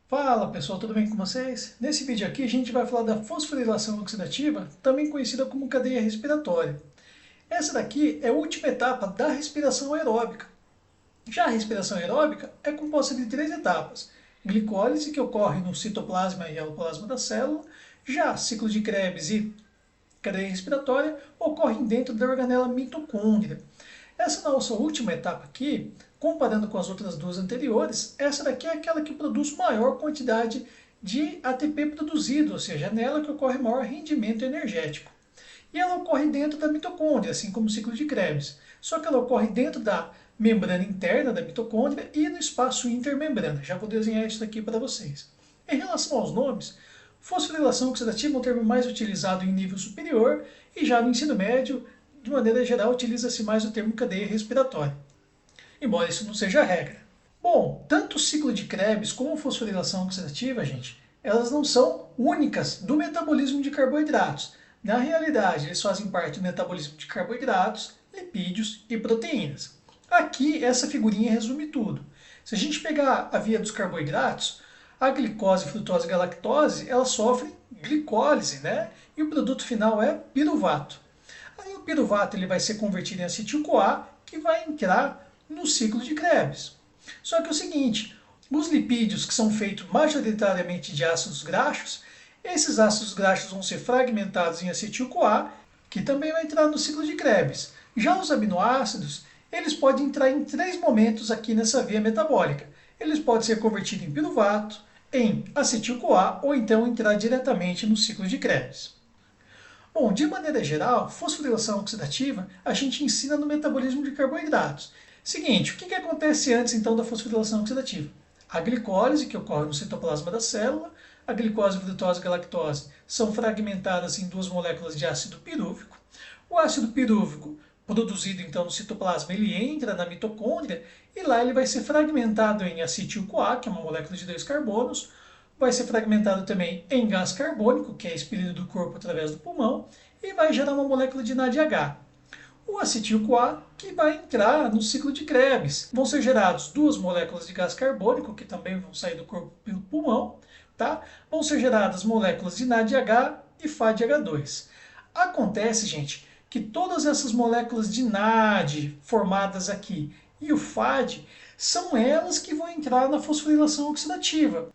Fala pessoal, tudo bem com vocês? Nesse vídeo aqui a gente vai falar da fosforilação oxidativa, também conhecida como cadeia respiratória. Essa daqui é a última etapa da respiração aeróbica. Já a respiração aeróbica é composta de três etapas. Glicólise, que ocorre no citoplasma e aloplasma da célula. Já ciclo de Krebs e cadeia respiratória ocorrem dentro da organela mitocôndria. Essa nossa última etapa aqui, comparando com as outras duas anteriores, essa daqui é aquela que produz maior quantidade de ATP produzido, ou seja, é nela que ocorre maior rendimento energético. E ela ocorre dentro da mitocôndria, assim como o ciclo de Krebs. Só que ela ocorre dentro da membrana interna da mitocôndria e no espaço intermembrana. Já vou desenhar isso aqui para vocês. Em relação aos nomes, fosforilação oxidativa é um termo mais utilizado em nível superior e já no ensino médio, de maneira geral, utiliza-se mais o termo cadeia respiratória, embora isso não seja a regra. Bom, tanto o ciclo de Krebs como a fosforilação oxidativa, gente, elas não são únicas do metabolismo de carboidratos. Na realidade, eles fazem parte do metabolismo de carboidratos, lipídios e proteínas. Aqui, essa figurinha resume tudo. Se a gente pegar a via dos carboidratos, a glicose, frutose e galactose, elas sofrem glicólise, né? E o produto final é piruvato. Aí o piruvato ele vai ser convertido em acetil-CoA, que vai entrar no ciclo de Krebs. Só que é o seguinte, os lipídios que são feitos majoritariamente de ácidos graxos, esses ácidos graxos vão ser fragmentados em acetil-CoA, que também vai entrar no ciclo de Krebs. Já os aminoácidos, eles podem entrar em três momentos aqui nessa via metabólica. Eles podem ser convertidos em piruvato, em acetil-CoA ou então entrar diretamente no ciclo de Krebs. Bom, de maneira geral, fosforilação oxidativa a gente ensina no metabolismo de carboidratos. Seguinte, o que acontece antes então da fosforilação oxidativa? A glicólise, que ocorre no citoplasma da célula, a glicose, frutose e galactose são fragmentadas em duas moléculas de ácido pirúvico. O ácido pirúvico, produzido então no citoplasma, ele entra na mitocôndria e lá ele vai ser fragmentado em acetil-CoA, que é uma molécula de dois carbonos, vai ser fragmentado também em gás carbônico, que é expelido do corpo através do pulmão, e vai gerar uma molécula de NADH. O acetil-CoA, que vai entrar no ciclo de Krebs. Vão ser geradas duas moléculas de gás carbônico, que também vão sair do corpo pelo pulmão, tá? Vão ser geradas moléculas de NADH e FADH2. Acontece, gente, que todas essas moléculas de NAD formadas aqui e o FAD são elas que vão entrar na fosforilação oxidativa.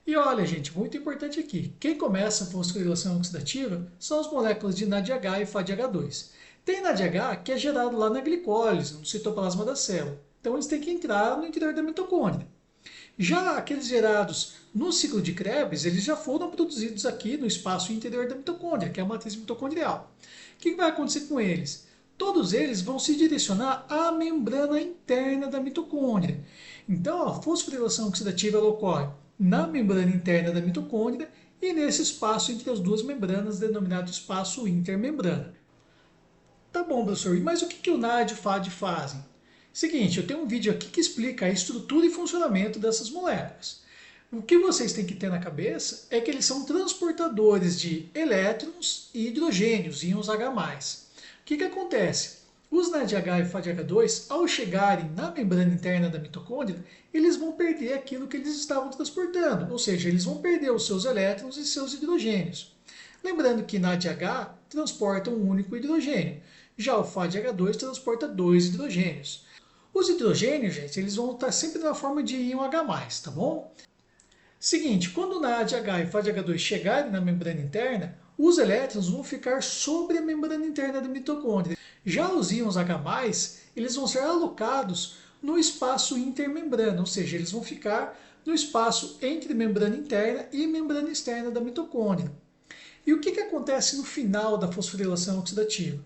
E olha, gente, muito importante aqui, quem começa a fosforilação oxidativa são as moléculas de NADH e FADH2. Tem NADH que é gerado lá na glicólise, no citoplasma da célula. Então eles têm que entrar no interior da mitocôndria. Já aqueles gerados no ciclo de Krebs, eles já foram produzidos aqui no espaço interior da mitocôndria, que é a matriz mitocondrial. O que vai acontecer com eles? Todos eles vão se direcionar à membrana interna da mitocôndria. Então a fosforilação oxidativa ela ocorre na membrana interna da mitocôndria e nesse espaço entre as duas membranas, denominado espaço intermembrana. Tá bom, professor, mas o que o NAD e o FAD fazem? Seguinte, eu tenho um vídeo aqui que explica a estrutura e funcionamento dessas moléculas. O que vocês têm que ter na cabeça é que eles são transportadores de elétrons e hidrogênios, íons H+. O que acontece? Os NADH e FADH2, ao chegarem na membrana interna da mitocôndria, eles vão perder aquilo que eles estavam transportando, ou seja, eles vão perder os seus elétrons e seus hidrogênios. Lembrando que NADH transporta um único hidrogênio, já o FADH2 transporta dois hidrogênios. Os hidrogênios, gente, eles vão estar sempre na forma de íon H+, tá bom? Seguinte, quando o NADH e FADH2 chegarem na membrana interna, os elétrons vão ficar sobre a membrana interna da mitocôndria. Já os íons H+, eles vão ser alocados no espaço intermembrana, ou seja, eles vão ficar no espaço entre membrana interna e membrana externa da mitocôndria. E o que acontece no final da fosforilação oxidativa?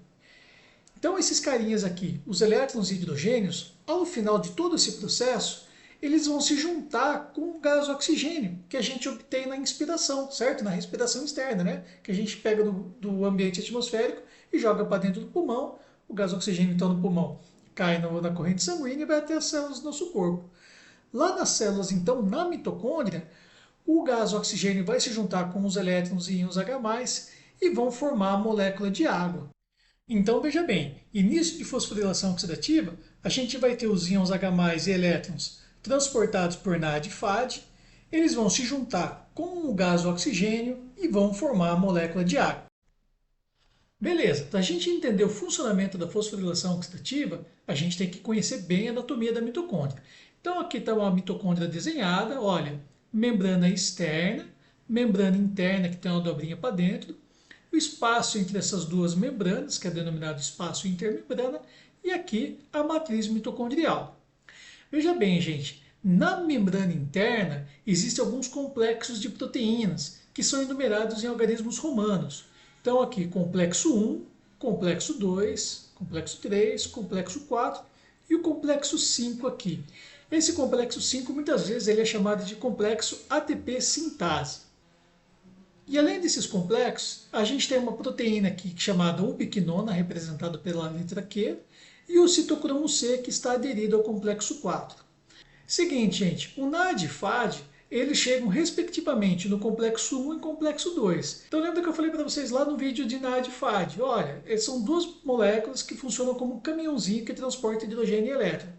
Então esses carinhas aqui, os elétrons e hidrogênios, ao final de todo esse processo, eles vão se juntar com o gás oxigênio que a gente obtém na inspiração, certo? Na respiração externa, né? Que a gente pega do ambiente atmosférico e joga para dentro do pulmão. O gás oxigênio, então, no pulmão cai na corrente sanguínea e vai até as células do nosso corpo. Lá nas células, então, na mitocôndria, o gás oxigênio vai se juntar com os elétrons e íons H+, e vão formar a molécula de água. Então, veja bem, início de fosforilação oxidativa, a gente vai ter os íons H+, e elétrons transportados por NAD e FAD, Eles vão se juntar com o gás oxigênio e vão formar a molécula de água. Beleza, para a gente entender o funcionamento da fosforilação oxidativa, a gente tem que conhecer bem a anatomia da mitocôndria. Então aqui está uma mitocôndria desenhada, olha, membrana externa, membrana interna que tem uma dobrinha para dentro, o espaço entre essas duas membranas, que é denominado espaço intermembrana, e aqui a matriz mitocondrial. Veja bem, gente, na membrana interna existem alguns complexos de proteínas que são enumerados em algarismos romanos. Então aqui complexo 1, complexo 2, complexo 3, complexo 4 e o complexo 5 aqui. Esse complexo 5 muitas vezes ele é chamado de complexo ATP sintase. E além desses complexos, a gente tem uma proteína aqui chamada ubiquinona, representada pela letra Q, e o citocromo C, que está aderido ao complexo 4. Seguinte, gente, o NAD e FAD, eles chegam respectivamente no complexo 1 e complexo 2. Então lembra que eu falei para vocês lá no vídeo de NAD e FAD? Olha, são duas moléculas que funcionam como um caminhãozinho que transporta hidrogênio e elétron.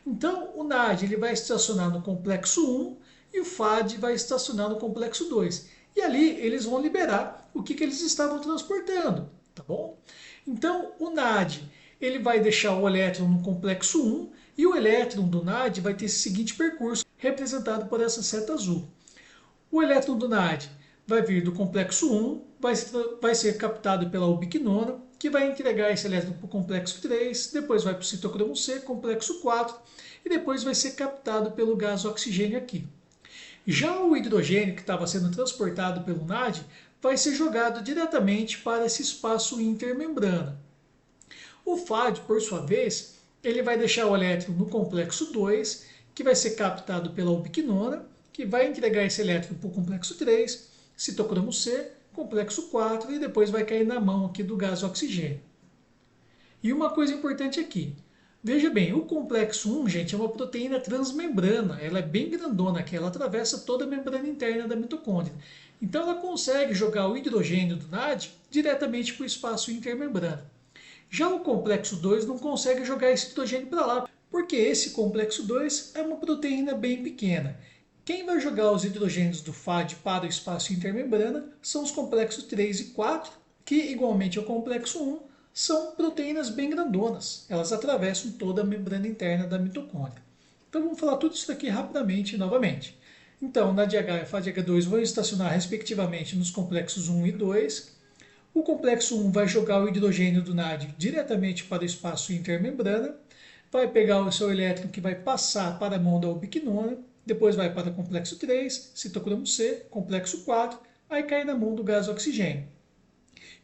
Então o NAD ele vai estacionar no complexo 1 e o FAD vai estacionar no complexo 2. E ali eles vão liberar o que eles estavam transportando, tá bom? Então o NAD ele vai deixar o elétron no complexo 1 e o elétron do NAD vai ter esse seguinte percurso, representado por essa seta azul. O elétron do NAD vai vir do complexo 1, vai ser captado pela ubiquinona, que vai entregar esse elétron para o complexo 3, depois vai para o citocromo C, complexo 4, e depois vai ser captado pelo gás oxigênio aqui. Já o hidrogênio que estava sendo transportado pelo NAD vai ser jogado diretamente para esse espaço intermembrana. O FAD, por sua vez, ele vai deixar o elétron no complexo 2, que vai ser captado pela ubiquinona, que vai entregar esse elétron para o complexo 3, citocromo C, complexo 4 e depois vai cair na mão aqui do gás oxigênio. E uma coisa importante aqui, veja bem, o complexo 1, gente, é uma proteína transmembrana, ela é bem grandona aqui, ela atravessa toda a membrana interna da mitocôndria. Então ela consegue jogar o hidrogênio do NAD diretamente para o espaço intermembrana. Já o complexo 2 não consegue jogar esse hidrogênio para lá, porque esse complexo 2 é uma proteína bem pequena. Quem vai jogar os hidrogênios do FAD para o espaço intermembrana são os complexos 3 e 4, que, igualmente ao complexo 1, são proteínas bem grandonas. Elas atravessam toda a membrana interna da mitocôndria. Então vamos falar tudo isso daqui rapidamente novamente. Então, NADH e FADH2 vão estacionar respectivamente nos complexos 1 e 2. O complexo 1 vai jogar o hidrogênio do NAD diretamente para o espaço intermembrana, vai pegar o seu elétron que vai passar para a mão da ubiquinona, depois vai para o complexo 3, citocromo C, complexo 4, aí cai na mão do gás oxigênio.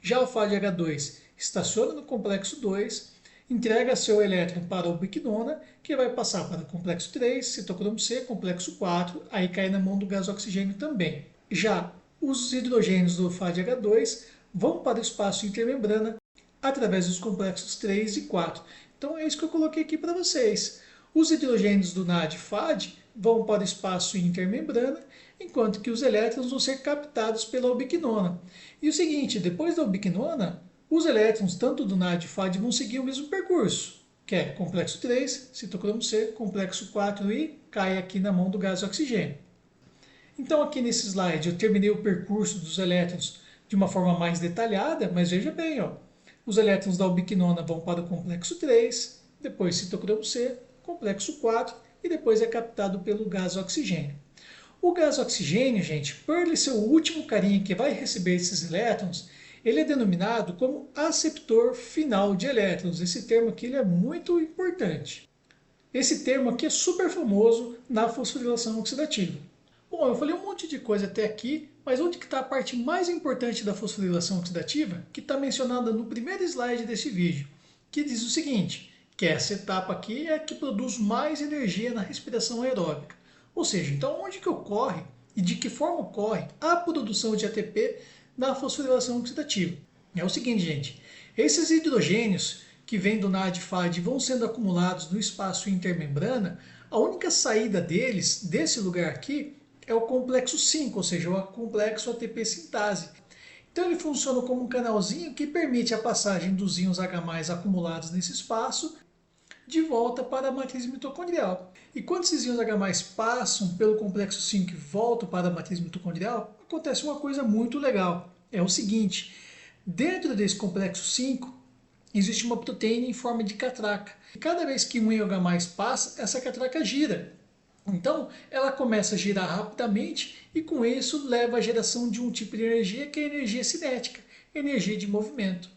Já o FADH2 estaciona no complexo 2, entrega seu elétron para a ubiquinona, que vai passar para o complexo 3, citocromo C, complexo 4, aí cai na mão do gás oxigênio também. Já os hidrogênios do FADH2 vão para o espaço intermembrana através dos complexos 3 e 4. Então é isso que eu coloquei aqui para vocês. Os hidrogênios do NAD e FAD vão para o espaço intermembrana, enquanto que os elétrons vão ser captados pela ubiquinona. E o seguinte, depois da ubiquinona, os elétrons tanto do NAD e FAD vão seguir o mesmo percurso, que é complexo 3, citocromo C, complexo 4 e cai aqui na mão do gás oxigênio. Então aqui nesse slide eu terminei o percurso dos elétrons de uma forma mais detalhada, mas veja bem, ó, os elétrons da ubiquinona vão para o complexo 3, depois citocromo C, complexo 4 e depois é captado pelo gás oxigênio. O gás oxigênio, gente, por ele ser o último carinha que vai receber esses elétrons, ele é denominado como aceptor final de elétrons. Esse termo aqui ele é muito importante. Esse termo aqui é super famoso na fosforilação oxidativa. Bom, eu falei um monte de coisa até aqui, mas onde que está a parte mais importante da fosforilação oxidativa? Que está mencionada no primeiro slide desse vídeo, que diz o seguinte, que essa etapa aqui é a que produz mais energia na respiração aeróbica. Ou seja, então onde que ocorre e de que forma ocorre a produção de ATP na fosforilação oxidativa? É o seguinte, gente, esses hidrogênios que vêm do NAD e FAD vão sendo acumulados no espaço intermembrana, a única saída deles, desse lugar aqui, é o complexo 5, ou seja, o complexo ATP sintase. Então ele funciona como um canalzinho que permite a passagem dos íons H+ acumulados nesse espaço de volta para a matriz mitocondrial. E quando esses íons H+, passam pelo complexo 5 e voltam para a matriz mitocondrial, acontece uma coisa muito legal. É o seguinte, dentro desse complexo 5, existe uma proteína em forma de catraca. E cada vez que um íon H+ passa, essa catraca gira. Então, ela começa a girar rapidamente e com isso leva à geração de um tipo de energia que é a energia cinética, energia de movimento.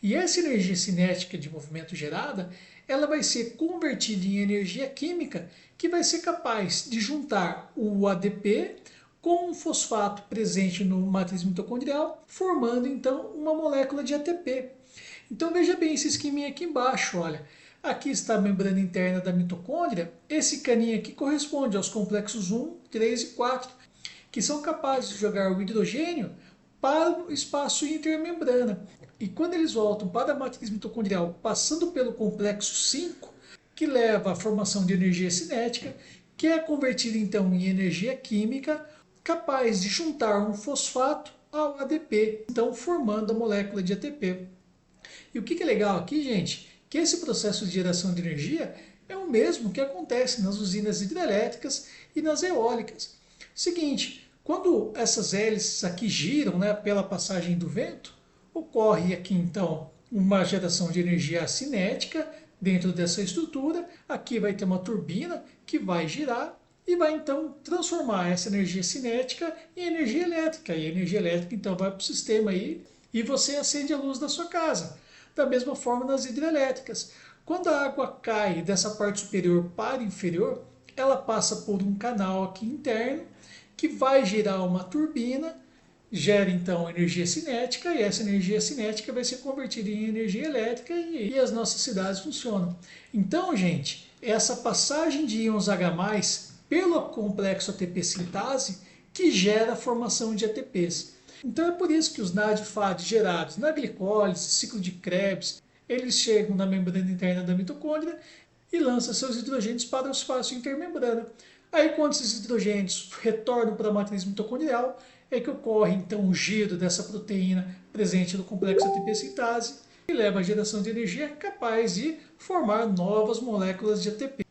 E essa energia cinética de movimento gerada, ela vai ser convertida em energia química que vai ser capaz de juntar o ADP com um fosfato presente no matriz mitocondrial, formando então uma molécula de ATP. Então veja bem esse esqueminha aqui embaixo, olha. Aqui está a membrana interna da mitocôndria. Esse caninho aqui corresponde aos complexos 1, 3 e 4, que são capazes de jogar o hidrogênio para o espaço intermembrana. E quando eles voltam para a matriz mitocondrial, passando pelo complexo 5, que leva à formação de energia cinética, que é convertida então em energia química, capaz de juntar um fosfato ao ADP, então formando a molécula de ATP. E o que é legal aqui, gente, que esse processo de geração de energia é o mesmo que acontece nas usinas hidrelétricas e nas eólicas. Seguinte, quando essas hélices aqui giram, né, pela passagem do vento, ocorre aqui então uma geração de energia cinética dentro dessa estrutura. Aqui vai ter uma turbina que vai girar e vai então transformar essa energia cinética em energia elétrica. E a energia elétrica então vai para o sistema aí e você acende a luz da sua casa. Da mesma forma nas hidrelétricas. Quando a água cai dessa parte superior para inferior, ela passa por um canal aqui interno que vai gerar uma turbina, gera então energia cinética e essa energia cinética vai ser convertida em energia elétrica e as nossas cidades funcionam. Então, gente, essa passagem de íons H+, pelo complexo ATP sintase que gera a formação de ATPs. Então é por isso que os NAD e FAD gerados na glicólise, ciclo de Krebs, eles chegam na membrana interna da mitocôndria e lançam seus hidrogênios para o espaço intermembrana. Aí quando esses hidrogênios retornam para a matriz mitocondrial, é que ocorre então o giro dessa proteína presente no complexo ATP sintase e leva à geração de energia capaz de formar novas moléculas de ATP.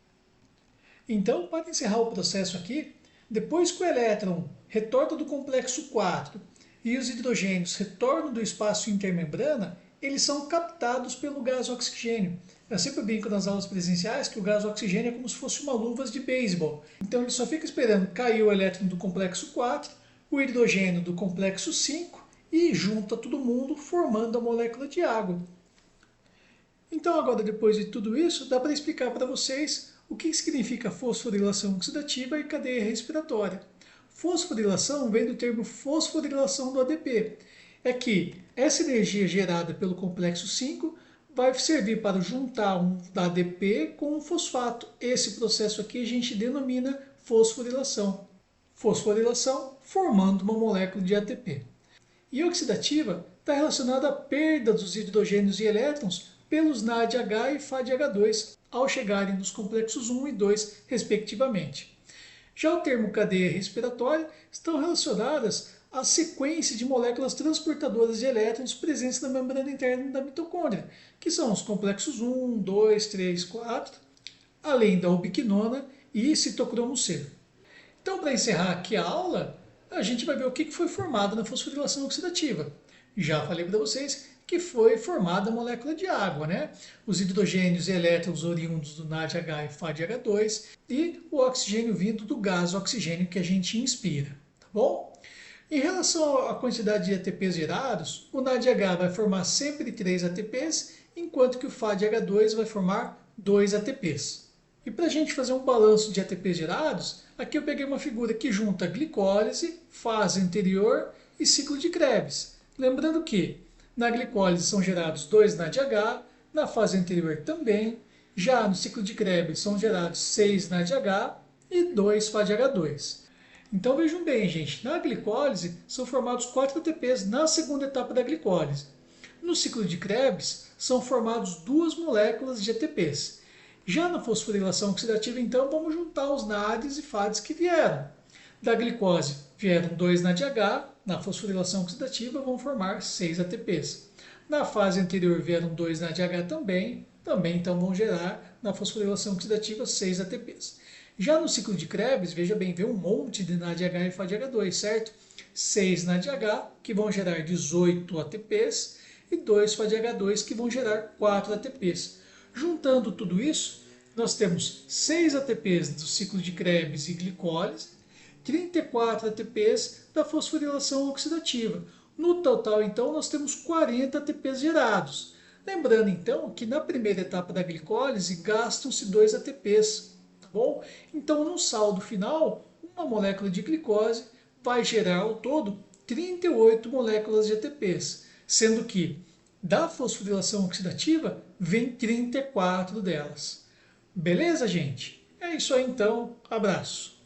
Então, para encerrar o processo aqui, depois que o elétron retorna do complexo 4 e os hidrogênios retornam do espaço intermembrana, eles são captados pelo gás oxigênio. Eu sempre brinco nas aulas presenciais que o gás oxigênio é como se fosse uma luva de beisebol. Então ele só fica esperando cair o elétron do complexo 4, o hidrogênio do complexo 5 e junta todo mundo formando a molécula de água. Então agora, depois de tudo isso, dá para explicar para vocês o que significa fosforilação oxidativa e cadeia respiratória. Fosforilação vem do termo fosforilação do ADP. É que essa energia gerada pelo complexo 5 vai servir para juntar um ADP com um fosfato. Esse processo aqui a gente denomina fosforilação. Fosforilação formando uma molécula de ATP. E oxidativa está relacionada à perda dos hidrogênios e elétrons pelos NADH e FADH2 ao chegarem nos complexos 1 e 2, respectivamente. Já o termo cadeia respiratória estão relacionadas à sequência de moléculas transportadoras de elétrons presentes na membrana interna da mitocôndria, que são os complexos 1, 2, 3, 4, além da ubiquinona e citocromo C. Então, para encerrar aqui a aula, a gente vai ver o que foi formado na fosforilação oxidativa. Já falei para vocês que foi formada a molécula de água, né? Os hidrogênios e elétrons oriundos do NADH e FADH2 e o oxigênio vindo do gás oxigênio que a gente inspira, tá bom? Em relação à quantidade de ATPs gerados, o NADH vai formar sempre 3 ATPs, enquanto que o FADH2 vai formar 2 ATPs. E para a gente fazer um balanço de ATPs gerados, aqui eu peguei uma figura que junta glicólise, fase anterior e ciclo de Krebs. Lembrando que na glicólise são gerados 2 NADH, na fase anterior também, já no ciclo de Krebs são gerados 6 NADH e 2 FADH2. Então vejam bem, gente, na glicólise são formados 4 ATPs na segunda etapa da glicólise. No ciclo de Krebs são formados 2 moléculas de ATPs. Já na fosforilação oxidativa, então, vamos juntar os NADs e FADs que vieram. Da glicose vieram 2 NADH, na fosforilação oxidativa vão formar 6 ATPs. Na fase anterior vieram 2 NADH também então vão gerar na fosforilação oxidativa 6 ATPs. Já no ciclo de Krebs, veja bem, vem um monte de NADH e FADH2, certo? 6 NADH, que vão gerar 18 ATPs, e 2 FADH2, que vão gerar 4 ATPs. Juntando tudo isso, nós temos 6 ATPs do ciclo de Krebs e glicólise, 34 ATPs da fosforilação oxidativa. No total, então, nós temos 40 ATPs gerados. Lembrando, então, que na primeira etapa da glicólise gastam-se 2 ATPs, tá bom? Então, no saldo final, uma molécula de glicose vai gerar ao todo 38 moléculas de ATPs, sendo que da fosforilação oxidativa vem 34 delas. Beleza, gente? É isso aí então. Abraço.